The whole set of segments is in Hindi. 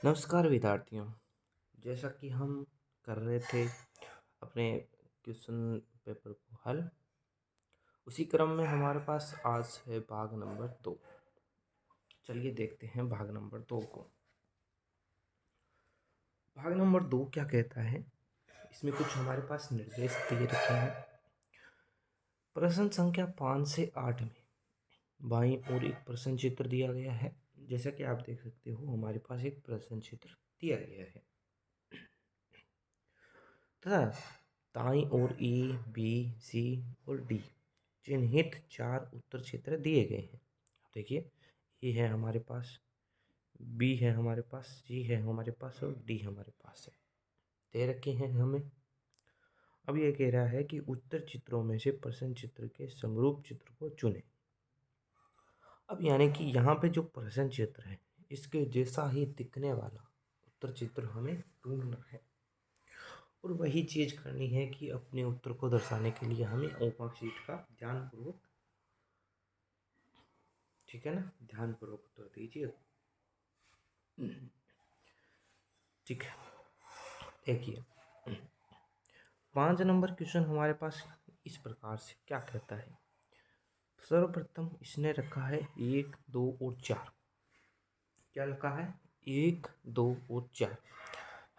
नमस्कार विद्यार्थियों। जैसा कि हम कर रहे थे अपने क्वेश्चन पेपर को हल, उसी क्रम में हमारे पास आज है भाग नंबर 2। चलिए देखते हैं भाग नंबर 2 को। भाग नंबर 2 क्या कहता है, इसमें कुछ हमारे पास निर्देश दिए रखे हैं। प्रश्न संख्या 5 से 8 में बाईं ओर एक प्रश्न चित्र दिया गया है। जैसा कि आप देख सकते हो, हमारे पास एक प्रश्न चित्र दिया गया है तथा दाईं ओर ए, बी, सी और डी चिन्हित 4 उत्तर क्षेत्र दिए गए हैं। देखिए, ए है हमारे पास, बी है हमारे पास, सी है हमारे पास और डी हमारे पास है, दे रखे हैं हमें। अब ये कह रहा है कि उत्तर चित्रों में से प्रश्न चित्र के समरूप चित्र को चुनें। अब यानी कि यहाँ पे जो प्रश्न चित्र है, इसके जैसा ही दिखने वाला उत्तर चित्र हमें ढूंढना है और वही चीज़ करनी है कि अपने उत्तर को दर्शाने के लिए हमें ओपन शीट का ध्यानपूर्वक, ठीक है ना, ध्यानपूर्वक उत्तर दीजिए। ठीक है, देखिए 5 नंबर क्वेश्चन हमारे पास इस प्रकार से क्या कहता है। सर्वप्रथम इसने रखा है 1, 2 और 4। क्या रखा है? 1, 2 और 4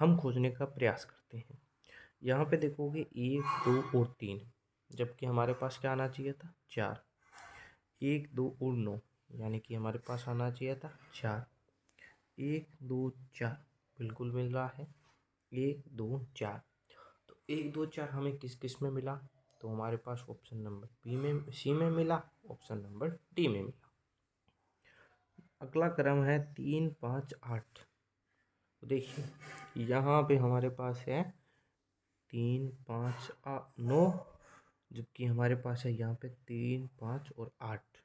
हम खोजने का प्रयास करते हैं। यहाँ पे देखोगे 1, 2 और 3, जबकि हमारे पास क्या आना चाहिए था? 4। 1, 2 और 9, यानी कि हमारे पास आना चाहिए था 4। 1, 2, 4 बिल्कुल मिल रहा है। 1, 2, 4। तो 1, 2, 4 हमें किस किस में मिला? तो हमारे पास ऑप्शन नंबर बी में, सी में मिला, ऑप्शन नंबर डी में मिला। अगला क्रम है 3, 5, 8। तो देखिए यहाँ पे हमारे पास है 3, 5, 9, जबकि हमारे पास है यहाँ पे 3, 5 और 8।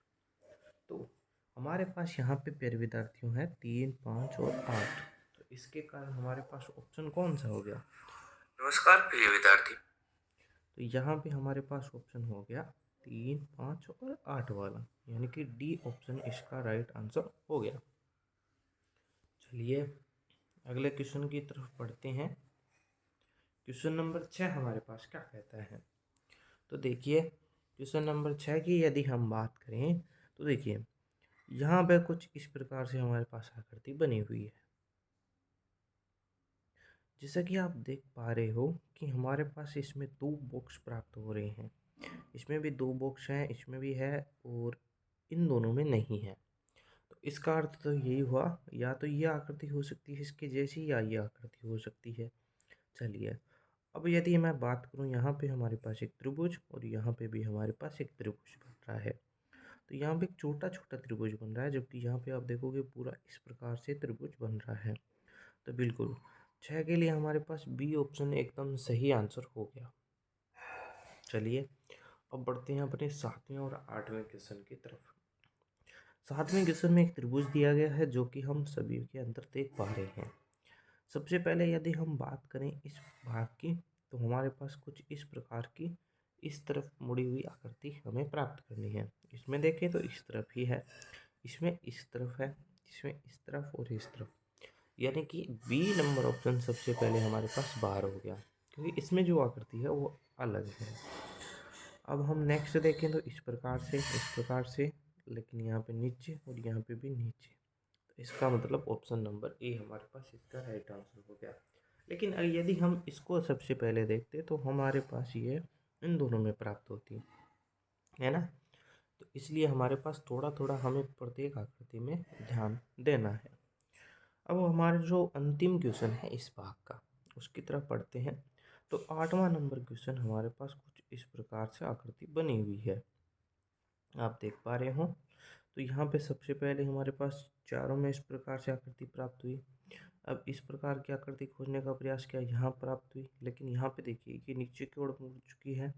तो हमारे पास यहाँ पे प्यारे विद्यार्थियों है 3, 5 और 8। तो इसके कारण हमारे पास ऑप्शन कौन सा हो गया? नमस्कार प्रिय विद्यार्थी। तो यहाँ पे हमारे पास ऑप्शन हो गया 3, 5 और 8 वाला, यानी कि डी ऑप्शन इसका राइट आंसर हो गया। चलिए अगले क्वेश्चन की तरफ बढ़ते हैं। क्वेश्चन नंबर 6 हमारे पास क्या कहता है। तो देखिए क्वेश्चन नंबर 6 की यदि हम बात करें तो देखिए यहाँ पे कुछ इस प्रकार से हमारे पास आकृति बनी हुई है। जैसा कि आप देख पा रहे हो कि हमारे पास इसमें 2 बॉक्स प्राप्त हो रहे हैं। इसमें भी 2 बॉक्स हैं, इसमें भी है और इन दोनों में नहीं है। तो इसका अर्थ तो यही हुआ, या तो ये आकृति हो सकती है इसके जैसी, या ये आकृति हो सकती है। चलिए अब यदि मैं बात करूँ, यहाँ पे हमारे पास एक त्रिभुज और यहाँ पे भी हमारे पास एक त्रिभुज बन रहा है। तो यहाँ पे एक छोटा छोटा त्रिभुज बन रहा है, जबकि यहाँ पे आप देखोगे पूरा इस प्रकार से त्रिभुज बन रहा है। तो बिल्कुल 6 के लिए हमारे पास बी ऑप्शन एकदम सही आंसर हो गया। चलिए अब बढ़ते हैं अपने 7वें और 8वें क्वेश्चन की तरफ। 7वें क्वेश्चन में एक त्रिभुज दिया गया है जो कि हम सभी के अंदर देख पा रहे हैं। सबसे पहले यदि हम बात करें इस भाग की, तो हमारे पास कुछ इस प्रकार की इस तरफ मुड़ी हुई आकृति हमें प्राप्त करनी है। इसमें देखें तो इस तरफ ही है, इसमें इस तरफ है, इसमें इस तरफ और इस तरफ, यानी कि बी नंबर ऑप्शन सबसे पहले हमारे पास बाहर हो गया, क्योंकि इसमें जो आकृति है वो अलग है। अब हम नेक्स्ट देखें तो इस प्रकार से, इस प्रकार से, लेकिन यहाँ पे नीचे और यहाँ पे भी नीचे। तो इसका मतलब ऑप्शन नंबर ए हमारे पास इसका राइट आंसर हो गया। लेकिन यदि हम इसको सबसे पहले देखते तो हमारे पास ये इन दोनों में प्राप्त होती है ना। तो इसलिए हमारे पास थोड़ा थोड़ा हमें प्रत्येक आकृति में ध्यान देना है। अब हमारे जो अंतिम क्वेश्चन है इस भाग का, उसकी तरफ पढ़ते हैं। तो 8वां नंबर क्वेश्चन हमारे पास कुछ इस प्रकार से आकृति बनी हुई है, आप देख पा रहे हो। तो यहाँ पे सबसे पहले हमारे पास चारों में इस प्रकार से आकृति प्राप्त हुई। अब इस प्रकार की आकृति खोजने का प्रयास किया, यहाँ प्राप्त हुई, लेकिन यहाँ पे देखिए कि नीचे की ओर मुड़ चुकी है।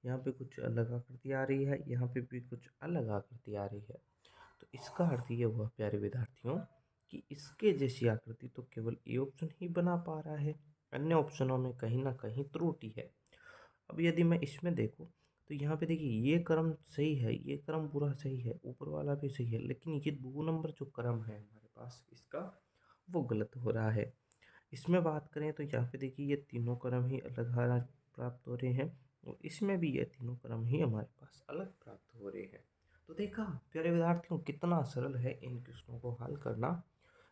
यहाँ पे कुछ अलग आकृति आ रही है, यहाँ पे भी कुछ अलग आकृति आ रही है। तो इसका अर्थ ये हुआ प्यारे विद्यार्थियों कि इसके जैसी आकृति तो केवल ए ऑप्शन ही बना पा रहा है, अन्य ऑप्शनों में कहीं ना कहीं त्रुटि है। अब यदि मैं इसमें देखूँ तो यहाँ पे देखिए ये क्रम सही है, ये क्रम पूरा सही है, ऊपर वाला भी सही है, लेकिन ये 2 नंबर जो क्रम है हमारे पास इसका, वो गलत हो रहा है। इसमें बात करें तो यहाँ पे देखिए ये तीनों क्रम ही अलग प्राप्त हो रहे हैं और इसमें भी ये तीनों क्रम ही हमारे पास अलग प्राप्त हो रहे हैं। तो देखा प्यारे विद्यार्थियों कितना सरल है इन प्रश्नों को हल करना।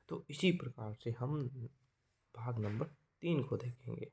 तो इसी प्रकार से हम भाग नंबर 3 को देखेंगे।